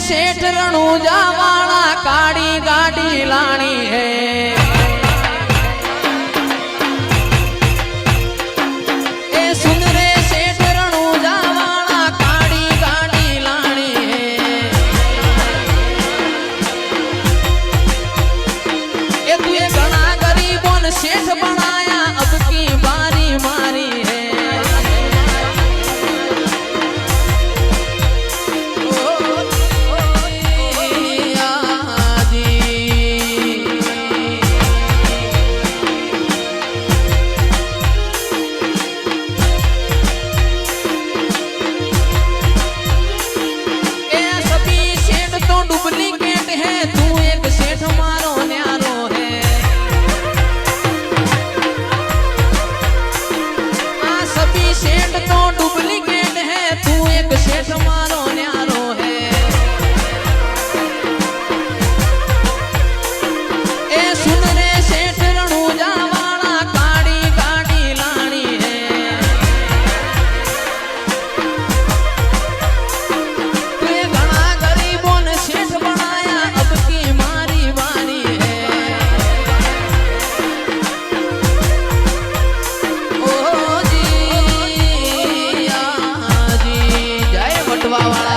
सेठ रणूजा वाला काड़ी गाड़ी लानी है ए सुन रे सेठ रणूजा वाला काड़ी गाड़ी लानी है ए तू ये घना गरीबों ने सेठ बनाया अब की बारी मारी है डुप्लीकेट है तू एक सेठ मारो न्यारो है सभी सेठ तो डुप्लीकेट है तू एक सेठ मारो न्यारो है ए सुन रे सेठ रणूजा वाला काड़ी गाड़ी लानी है तू घना गरीबों ने सेठ बनाया अब की मारी बारी है ओ जी जय बटवा वाला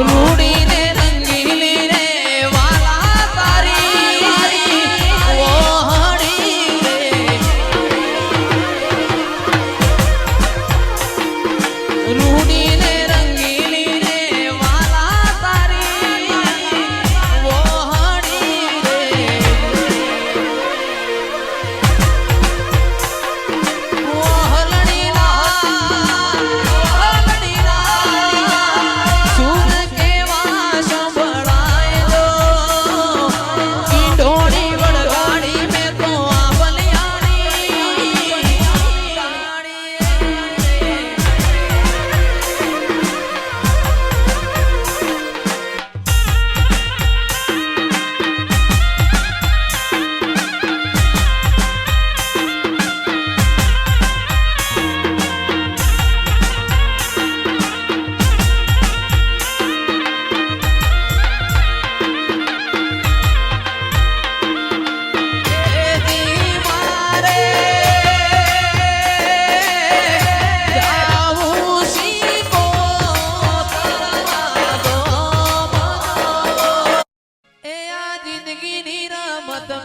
रूड़ी रे रंगीली रे वाला तारी वो हड़ी रे रूड़ी रे रंगीली रे वाला तारी वो हड़ी रे वो हलड़ी ला सुन के वास बढ़ाए दो की ढोड़ी बड़गाड़ी में तो आवलियानी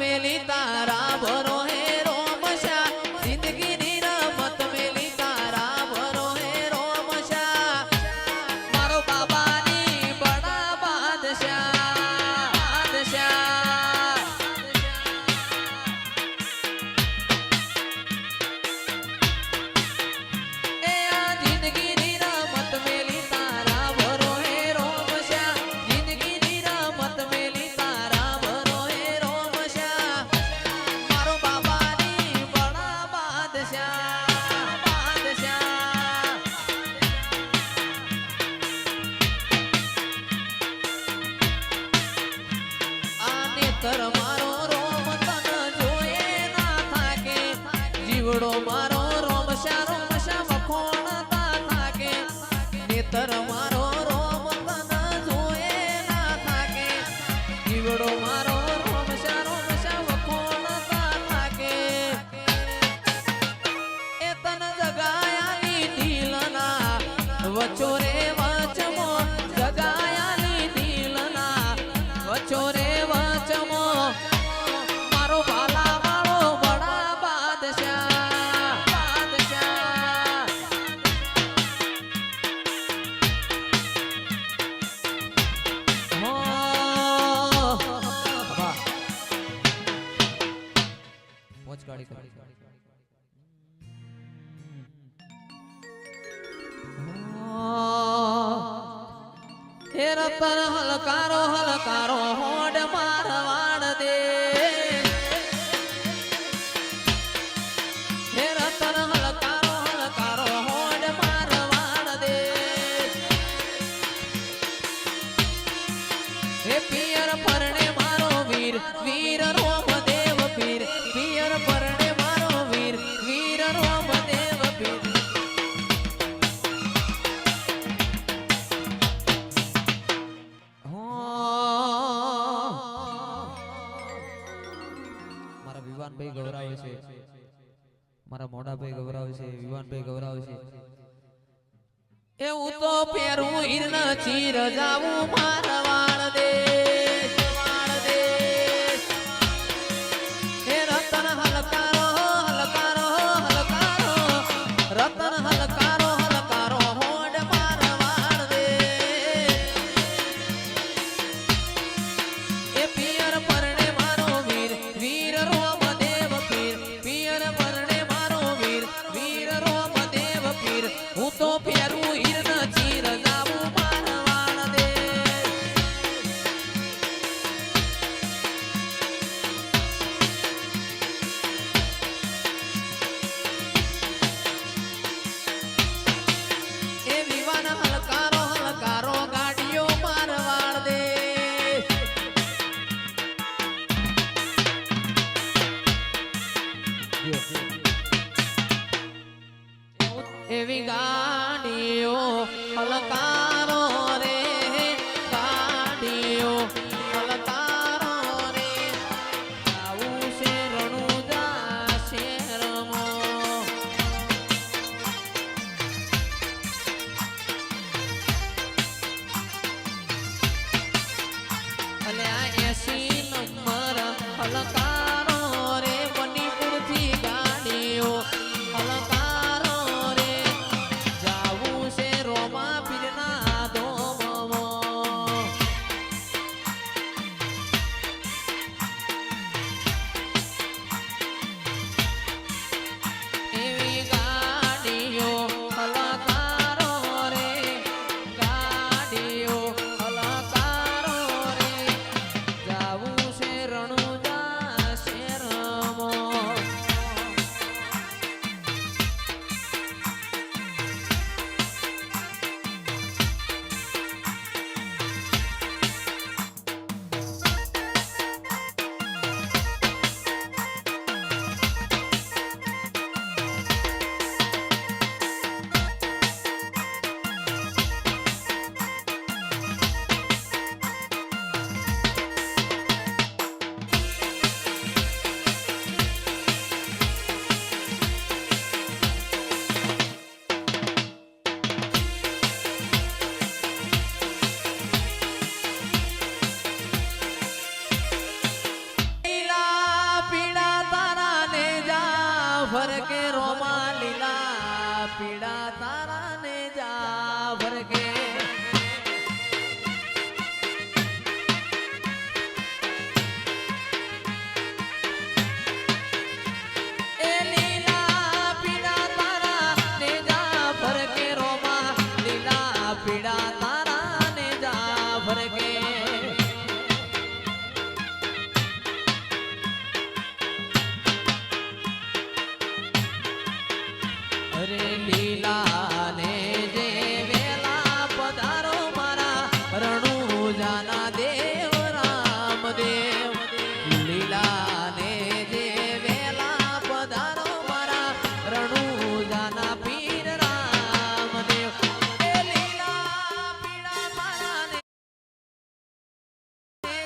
मेली तारा भरो है रोमशा जिंदगी नी रमत मेली तारा भरो है रोमशा मारो बाबा नी बड़ा बादशाह ए आ जिंदगी नी रमत मेली तारा भरो है रोमशा जिंदगी नी रमत मेली तारा भरो है मारो बाबा नी बड़ा बादशाह आने तर मारो रोम तन जोए ना थाके जीवड़ो मारो रोमशा वखोणता थाके नेतर मारो रोम तन जोए ना थाके जीवड़ो मारो रोमशा वखोणता थाके ए तन जगायाली दिलना वचोरे वचमो जगायाली दिलना वचोरे वचमो मारो भाला वालो बड़ा बादशाह हो पहुंच गाड़ी हे रतन हलकारो होड़ मारवाड़ दे हे रतन हलकारो होड़ मारवाड़ दे हे पियर परणे मारो वीर वीर रोम देव पीर पियर વિવાનભાઈ ગૌરાવે છે, મારા મોડાભાઈ ગૌરાવે છે, વિવાનભાઈ ગૌરાવે છે. એવું તો પેરું ઈરના ચીર જાવું મારવાડ દે વાળ દે એ રતન હલકારો હલકારો હલકારો રતન હલકારો હલકારો હોડ મારવાડ દે એ પિયર પરણે મારો વીર વીર રોમદેવ પીર પિયર પરણે મારો વીર વીર રોમદેવ પીર હું તો પેરું એવી ગાડીઓ હલકારો રે ગાડીઓ હલકારો રે આવું છે રણુજા શેરમો અલે આ 80 નંબર હલકારો રે મણિપુરથી ગાડીઓ હલકારો ભરકે રોમા લીલા પીડા તારા ને જા ભરકે એ લીલા પીડા તારા ને જા ભરકે રોમા લીલા પીડા તારા ને જા ભરકે અરે લીલા ને જે વેલા પધારો મારા રણુજાના દેવ રામદેવ લીલા ને જે વેલા પધારો મારા રણુજાના પીર રામદેવ એ લીલા પીડા મારા ને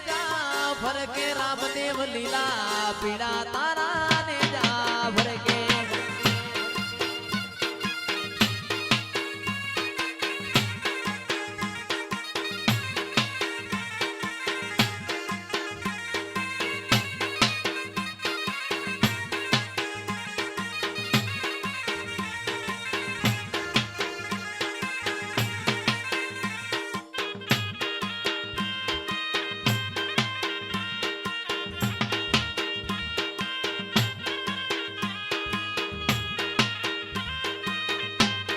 જા ફરકે રામદેવ લીલા પીડા તારા